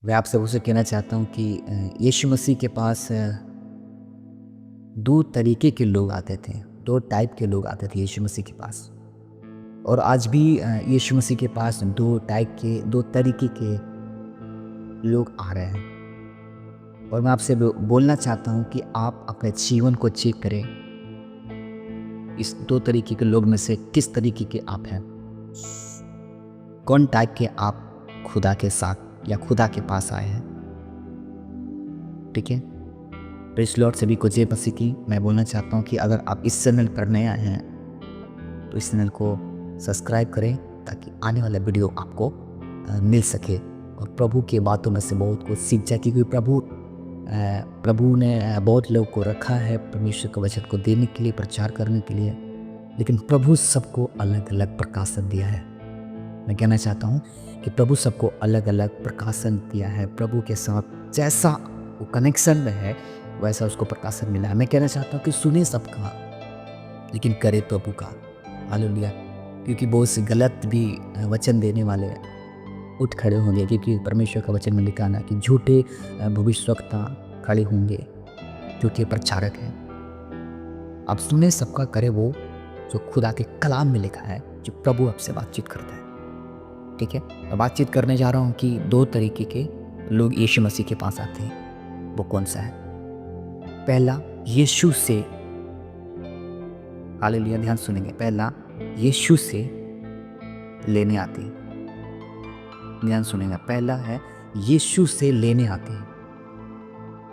मैं आप सबों से कहना चाहता हूँ कि यीशु मसीह के पास 2 तरीके के लोग आते थे, 2 टाइप के लोग आते थे यीशु मसीह के पास। और आज भी यीशु मसीह के पास 2 टाइप के 2 तरीके के लोग आ रहे हैं। और मैं आपसे बोलना चाहता हूँ कि आप अपने जीवन को चेक करें। इस 2 तरीके के लोग में से किस तरीके के आप हैं? कौन टाइप के आप खुदा के साथ या खुदा के पास आए हैं? ठीक है? प्रेज़ लॉर्ड, सभी को जय मसीह की। मैं बोलना चाहता हूँ कि अगर आप इस चैनल पर नए आए हैं तो इस चैनल को सब्सक्राइब करें ताकि आने वाला वीडियो आपको मिल सके और प्रभु के बातों में से बहुत कुछ सीख जाए, क्योंकि प्रभु ने बहुत लोग को रखा है परमेश्वर के वचन को देने के लिए, प्रचार करने के लिए, लेकिन प्रभु सबको अलग अलग प्रकाशन दिया है। मैं कहना चाहता हूँ कि प्रभु सबको अलग अलग प्रकाशन दिया है। प्रभु के साथ जैसा वो कनेक्शन में है वैसा उसको प्रकाशन मिला है। मैं कहना चाहता हूँ कि सुने सबका लेकिन करे प्रभु का। हालेलुया। क्योंकि बहुत से गलत भी वचन देने वाले उठ खड़े होंगे, क्योंकि परमेश्वर का वचन में लिखा ना कि झूठे भविष्यवक्ता खड़े होंगे, झूठे प्रचारक हैं। आप सुने सबका, करे वो जो खुदा के कलाम में लिखा है, जो प्रभु आपसे बातचीत करता है। ठीक है? मैं बातचीत करने जा रहा हूँ कि 2 तरीके के लोग यीशु मसीह के पास आते हैं। वो कौन सा है? पहला, यीशु से, हालेलुया, ध्यान सुनेंगे। पहला, यीशु से लेने आते हैं। ध्यान सुनेंगे। पहला है यीशु से लेने आते हैं।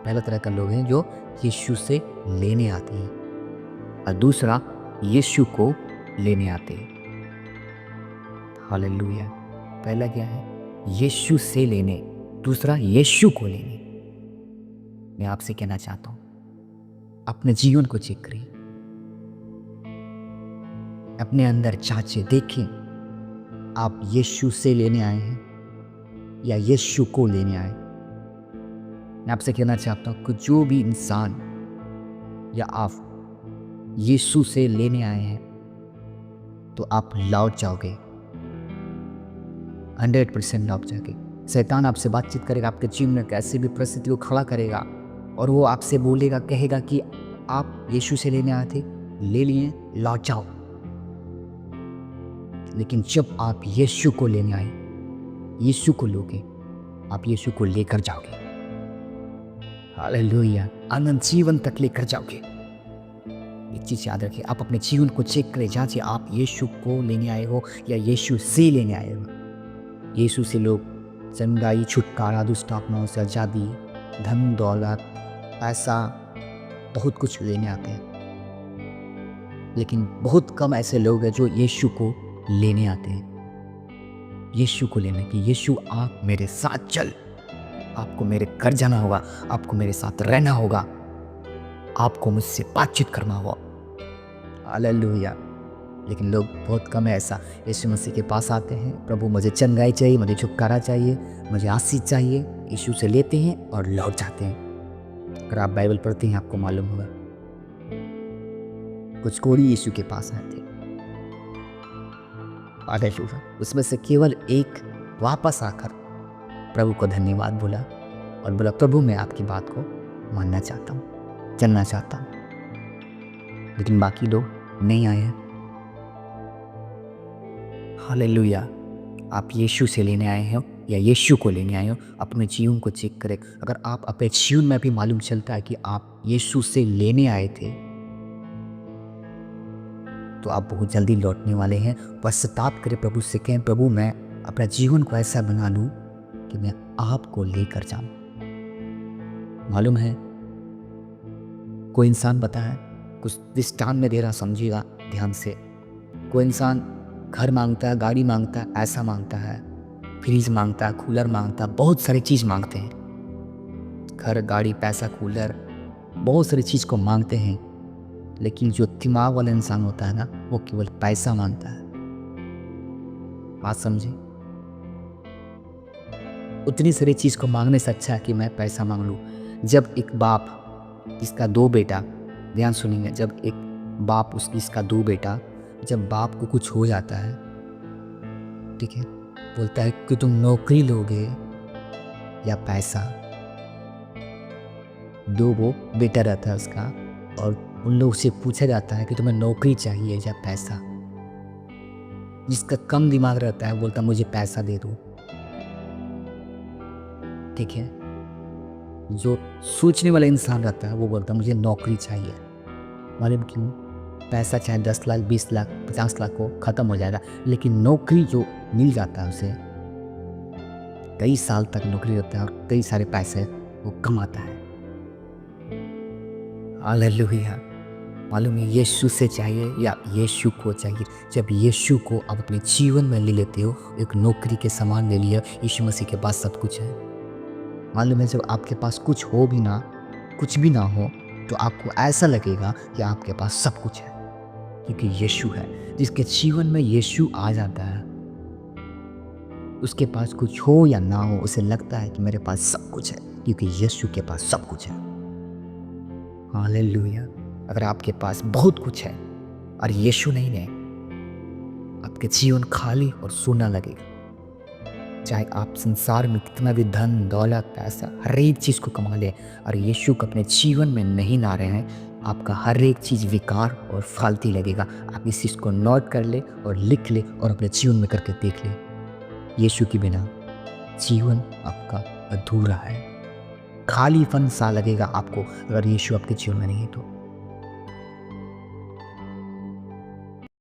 पहला तरह का लोग हैं जो यीशु से लेने आते हैं, और दूसरा यीशु को लेने आते हैं। हालेलुया। पहला क्या है? यीशु से लेने, दूसरा यीशु को लेने। मैं आपसे कहना चाहता हूं, अपने जीवन को चेक करिए, अपने अंदर जांचें, देखें आप यीशु से लेने आए हैं या यीशु को लेने आए। मैं आपसे कहना चाहता हूं कि जो भी इंसान या आप यीशु से लेने आए हैं तो आप लौट जाओगे, 100% लौट जाओगे। शैतान आपसे बातचीत करेगा, आपके जीवन में कैसे भी परिस्थिति को खड़ा करेगा, और वो आपसे बोलेगा, कहेगा कि आप यीशु से लेने आए थे, ले लिए, लौट जाओ। लेकिन जब आप यीशु को लेने आए, यीशु को लोगे, आप यीशु को लेकर जाओगे। हालेलुया। अनंत जीवन तक लेकर जाओगे। एक चीज़ याद रखिए, आप अपने जीवन को चेक करें, जहाँ से आप यीशु को लेने आए हो या यीशु से लेने आए हो। यीशु से लोग चंगाई, छुटकारा, दुष्ट आत्माओं से आज़ादी, धन दौलत, पैसा, बहुत कुछ लेने आते हैं। लेकिन बहुत कम ऐसे लोग हैं जो यीशु को लेने आते हैं। यीशु को लेने की, यीशु आप मेरे साथ चल, आपको मेरे घर जाना होगा, आपको मेरे साथ रहना होगा, आपको मुझसे बातचीत करना होगा। हालेलुया। लेकिन लोग बहुत कम है ऐसा। यीशु मसीह के पास आते हैं, प्रभु मुझे चंगाई चाहिए, मुझे छुटकारा चाहिए, मुझे आशीष चाहिए, यीशु से लेते हैं और लौट जाते हैं। अगर आप बाइबल पढ़ते हैं आपको मालूम होगा, कुछ कोढ़ी यीशु के पास आए थे, उसमें से केवल एक वापस आकर प्रभु को धन्यवाद बोला और बोला, प्रभु मैं आपकी बात को मानना चाहता हूँ, चलना चाहता हूँ। लेकिन बाकी लोग नहीं आए हैं। हालेलुया। आप यीशु से लेने आए हो या यीशु को लेने आए हो, अपने जीवन को चेक करें। अगर आप अपने जीवन में भी मालूम चलता है कि आप यीशु से लेने आए थे, तो आप बहुत जल्दी लौटने वाले हैं। पश्चाताप करें, प्रभु से कहें, प्रभु मैं अपना जीवन को ऐसा बना लूं कि मैं आपको लेकर जाऊं। मालूम है, कोई इंसान बताया, कुछ दृष्टांत में दे रहा, समझिएगा ध्यान से। कोई इंसान घर मांगता है, गाड़ी मांगता है, ऐसा मांगता है, फ्रिज मांगता है, कूलर मांगता है, बहुत सारी चीज़ मांगते हैं। घर, गाड़ी, पैसा, कूलर, बहुत सारी चीज़ को मांगते हैं। लेकिन जो दिमाग वाला इंसान होता है ना, वो केवल पैसा मांगता है। बात समझे? उतनी सारी चीज़ को मांगने से अच्छा है कि मैं पैसा मांग लूँ। जब एक बाप जिसका 2 बेटा, ध्यान सुनिए, जब एक बाप इसका 2 बेटा, जब बाप को कुछ हो जाता है, ठीक है, बोलता है कि तुम नौकरी लोगे या पैसा, दो वो बेटा रहता है उसका। और उन लोग से पूछा जाता है कि तुम्हें नौकरी चाहिए या पैसा। जिसका कम दिमाग रहता है बोलता मुझे पैसा दे दो, ठीक है। जो सोचने वाला इंसान रहता है वो बोलता है मुझे नौकरी चाहिए। मालूम क्यों? पैसा चाहे 10 लाख 20 लाख 50 लाख हो, ख़त्म हो जाएगा, लेकिन नौकरी जो मिल जाता है उसे, कई साल तक नौकरी रहता है और कई सारे पैसे वो कमाता है। हालेलुया। मालूम है यीशु से चाहिए या यीशु को चाहिए? जब यीशु को आप अपने जीवन में ले लेते हो, एक नौकरी के समान ले लिया, यीशु मसीह के पास सब कुछ है। मालूम है जब आपके पास कुछ हो भी ना, कुछ भी ना हो, तो आपको ऐसा लगेगा कि आपके पास सब कुछ है, क्योंकि यीशु है। जिसके जीवन में यीशु आ जाता है, उसके पास कुछ हो या ना हो, उसे लगता है कि मेरे पास सब कुछ है, क्योंकि यीशु के पास सब कुछ है। हालेलुया। अगर आपके पास बहुत कुछ है और यीशु नहीं है, आपके जीवन खाली और सूना लगेगा। चाहे आप संसार में कितना भी धन दौलत पैसा हर एक चीज़ को कमा लें और यीशु को अपने जीवन में नहीं ला रहे हैं, आपका हर एक चीज़ बेकार और फालतू लगेगा। आप इस चीज़ को नोट कर ले और लिख ले और अपने जीवन में करके देख ले। यीशु के बिना जीवन आपका अधूरा है, खालीपन सा लगेगा आपको अगर यीशु आपके जीवन में नहीं है तो।